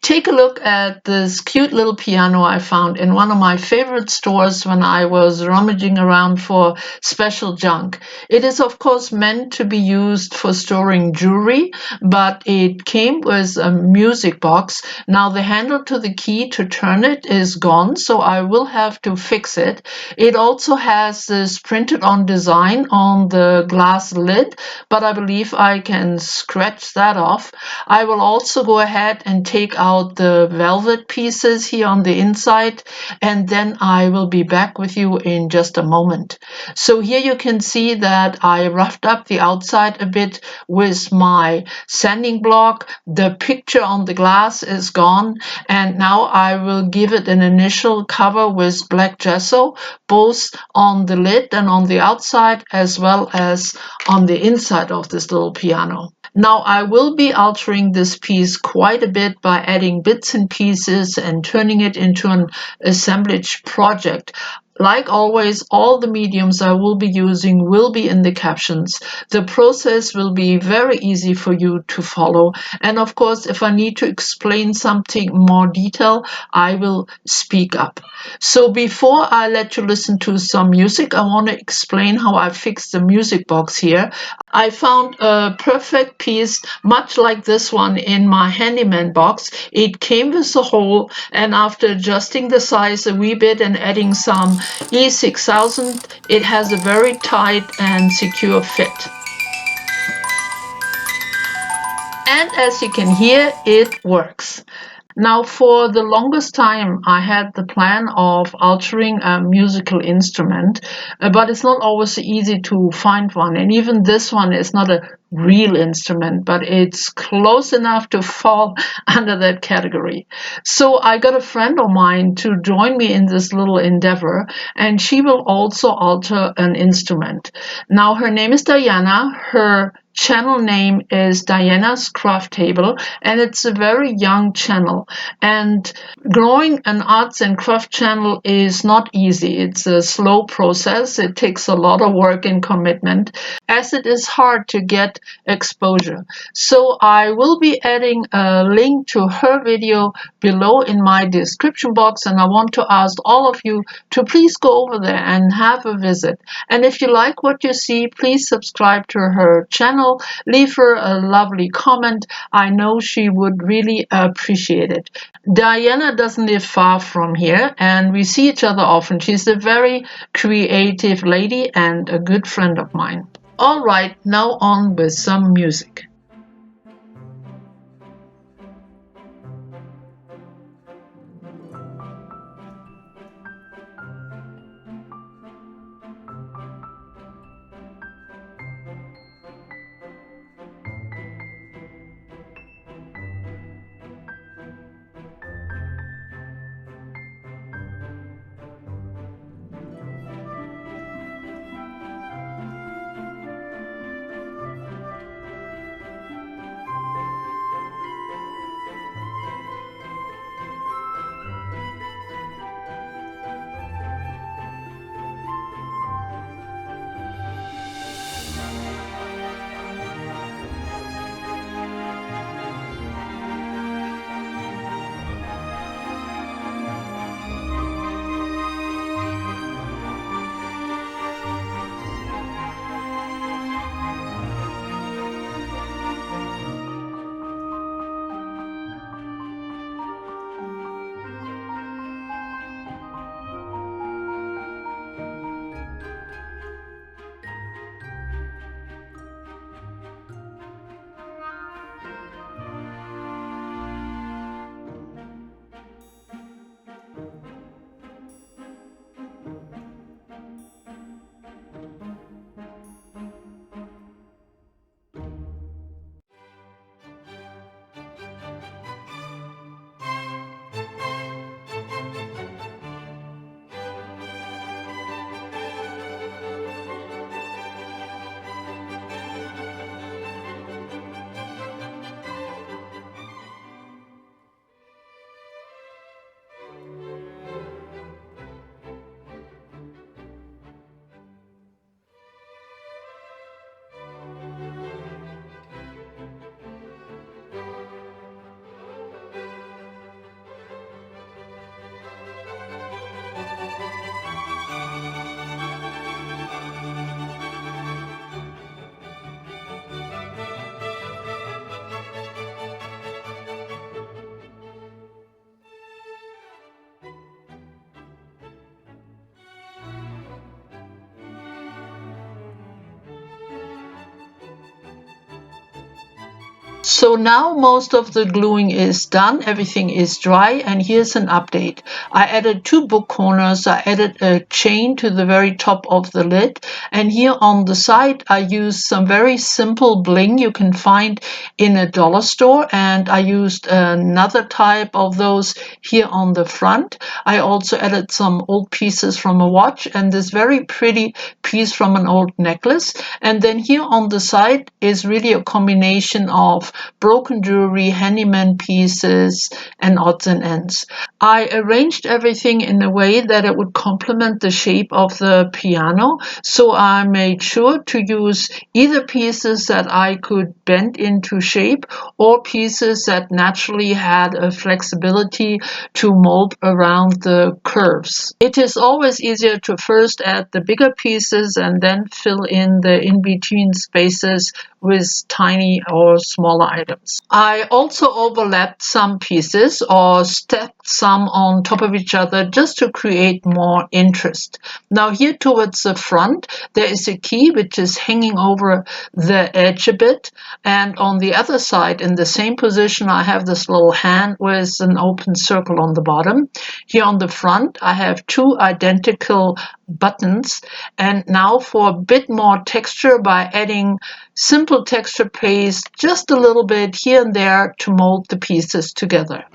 Take a look at this cute little piano I found in one of my favorite stores when I was rummaging around for special junk. It is, of course, meant to be used for storing jewelry, but it came with a music box. Now, the handle to the key to turn it is gone, so I will have to fix it. It also has this printed on design on the glass lid, but I believe I can scratch that off. I will also go ahead and take out the velvet pieces here on the inside, and then I will be back with you in just a moment. So here you can see that I roughed up the outside a bit with my sanding block. The picture on the glass is gone, and now I will give it an initial cover with black gesso, both on the lid and on the outside, as well as on the inside of this little piano. Now I will be altering this piece quite a bit by adding bits and pieces and turning it into an assemblage project. Like always, all the mediums I will be using will be in the captions. The process will be very easy for you to follow. And of course, if I need to explain something more detail, I will speak up. So before I let you listen to some music, I want to explain how I fixed the music box here. I found a perfect piece, much like this one in my handyman box. It came with a hole, and after adjusting the size a wee bit and adding some E6000, it has a very tight and secure fit. And as you can hear, it works. Now, for the longest time, I had the plan of altering a musical instrument, but it's not always easy to find one. And even this one is not a real instrument, but it's close enough to fall under that category. So I got a friend of mine to join me in this little endeavor, and she will also alter an instrument. Now, her name is Diana. Her channel name is Diana's Craft Table, and it's a very young channel. And growing an arts and craft channel is not easy. It's a slow process. It takes a lot of work and commitment, as it is hard to get exposure. So I will be adding a link to her video below in my description box, and I want to ask all of you to please go over there and have a visit. And if you like what you see, please subscribe to her channel. Leave her a lovely comment. I know she would really appreciate it. Diana doesn't live far from here, and we see each other often. She's a very creative lady and a good friend of mine. All right, now on with some music. So now most of the gluing is done, everything is dry, and here's an update. I added 2 book corners, I added a chain to the very top of the lid, and here on the side I used some very simple bling you can find in a dollar store, and I used another type of those here on the front. I also added some old pieces from a watch and this very pretty piece from an old necklace, and then here on the side is really a combination of broken jewelry, handyman pieces, and odds and ends. I arranged everything in a way that it would complement the shape of the piano, so I made sure to use either pieces that I could bend into shape or pieces that naturally had a flexibility to mold around the curves. It is always easier to first add the bigger pieces and then fill in the in-between spaces with tiny or smaller items. I also overlapped some pieces or stacked some on top of each other just to create more interest. Now here towards the front there is a key which is hanging over the edge a bit, and on the other side in the same position I have this little hand with an open circle on the bottom. Here on the front I have 2 identical buttons, and now for a bit more texture by adding simple texture paste just a little bit here and there to mold the pieces together.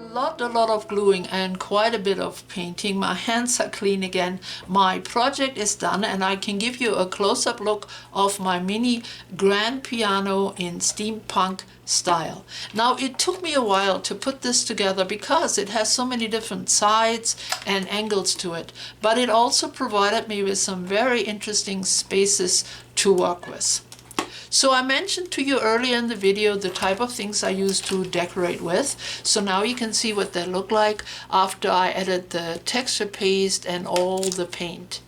a lot of gluing and quite a bit of painting. My hands are clean again. My project is done, and I can give you a close-up look of my mini grand piano in steampunk style. Now, it took me a while to put this together because it has so many different sides and angles to it, but it also provided me with some very interesting spaces to work with. So I mentioned to you earlier in the video the type of things I use to decorate with. So now you can see what they look like after I added the texture paste and all the paint.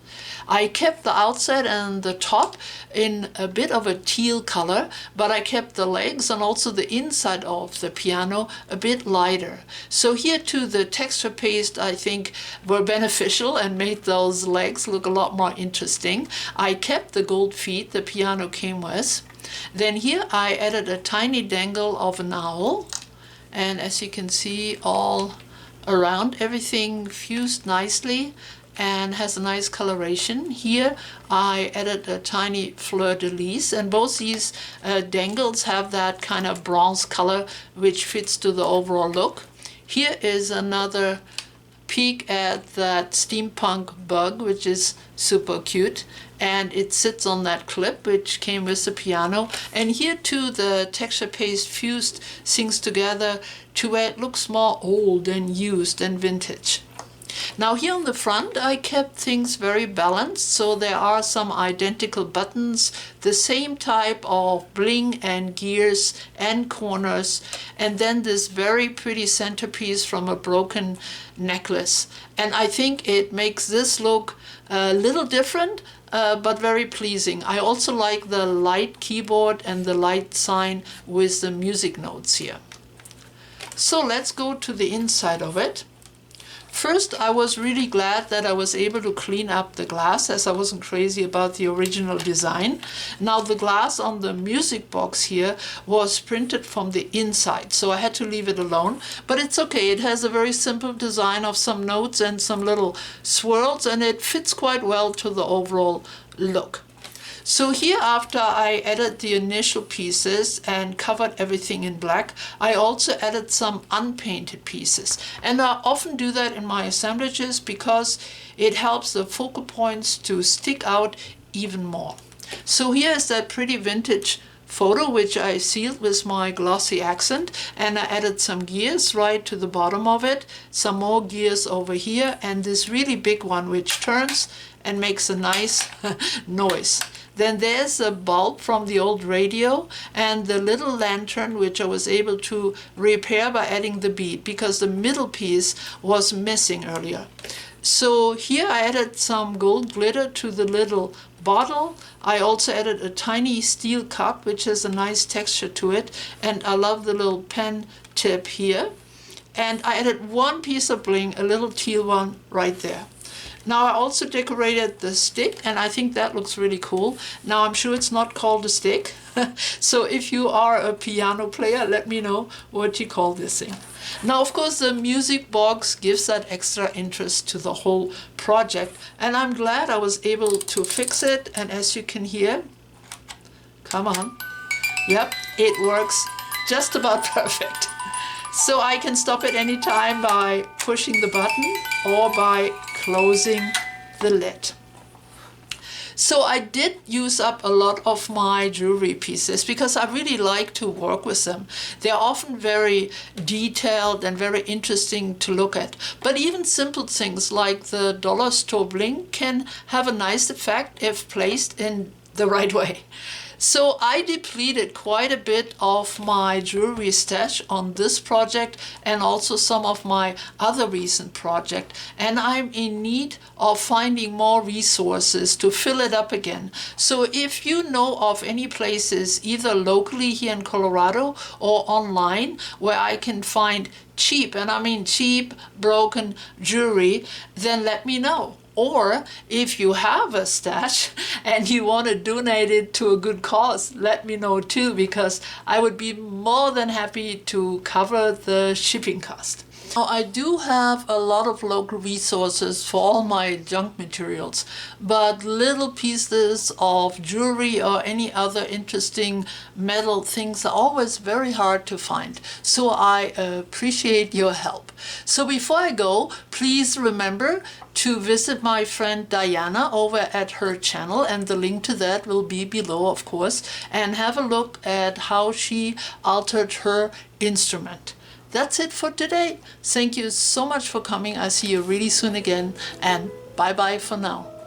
I kept the outside and the top in a bit of a teal color, but I kept the legs and also the inside of the piano a bit lighter. So here too, the texture paste I think were beneficial and made those legs look a lot more interesting. I kept the gold feet the piano came with. Then here I added a tiny dangle of an owl, and as you can see, all around everything fused nicely and has a nice coloration. Here I added a tiny fleur-de-lis, and both these dangles have that kind of bronze color which fits to the overall look. Here is another peek at that steampunk bug, which is super cute, and it sits on that clip which came with the piano. And here too, the texture paste fused things together to where it looks more old and used and vintage. Now here on the front I kept things very balanced, so there are some identical buttons, the same type of bling and gears and corners, and then this very pretty centerpiece from a broken necklace. And I think it makes this look a little different, but very pleasing. I also like the light keyboard and the light sign with the music notes here. So let's go to the inside of it. First, I was really glad that I was able to clean up the glass, as I wasn't crazy about the original design. Now, the glass on the music box here was printed from the inside, so I had to leave it alone. But it's okay, it has a very simple design of some notes and some little swirls, and it fits quite well to the overall look. So here, after I added the initial pieces and covered everything in black, I also added some unpainted pieces. And I often do that in my assemblages because it helps the focal points to stick out even more. So here is that pretty vintage photo which I sealed with my glossy accent, and I added some gears right to the bottom of it, some more gears over here, and this really big one which turns and makes a nice noise. Then there's a bulb from the old radio and the little lantern which I was able to repair by adding the bead because the middle piece was missing earlier. So here I added some gold glitter to the little bottle. I also added a tiny steel cup which has a nice texture to it, and I love the little pen tip here. And I added one piece of bling, a little teal one right there. Now I also decorated the stick, and I think that looks really cool. Now I'm sure it's not called a stick, so if you are a piano player, let me know what you call this thing. Now of course the music box gives that extra interest to the whole project, and I'm glad I was able to fix it. And as you can hear, come on, yep, it works just about perfect. So I can stop it anytime by pushing the button or by closing the lid. So I did use up a lot of my jewelry pieces because I really like to work with them. They're often very detailed and very interesting to look at. But even simple things like the dollar store bling can have a nice effect if placed in the right way. So I depleted quite a bit of my jewelry stash on this project and also some of my other recent project, and I'm in need of finding more resources to fill it up again. So if you know of any places either locally here in Colorado or online where I can find cheap, and I mean cheap, broken jewelry, then let me know. Or if you have a stash and you want to donate it to a good cause, let me know too, because I would be more than happy to cover the shipping cost. Now, I do have a lot of local resources for all my junk materials, but little pieces of jewelry or any other interesting metal things are always very hard to find. So I appreciate your help. So before I go, please remember to visit my friend Diana over at her channel, and the link to that will be below, of course, and have a look at how she altered her instrument. That's it for today. Thank you so much for coming. I'll see you really soon again, and bye bye for now.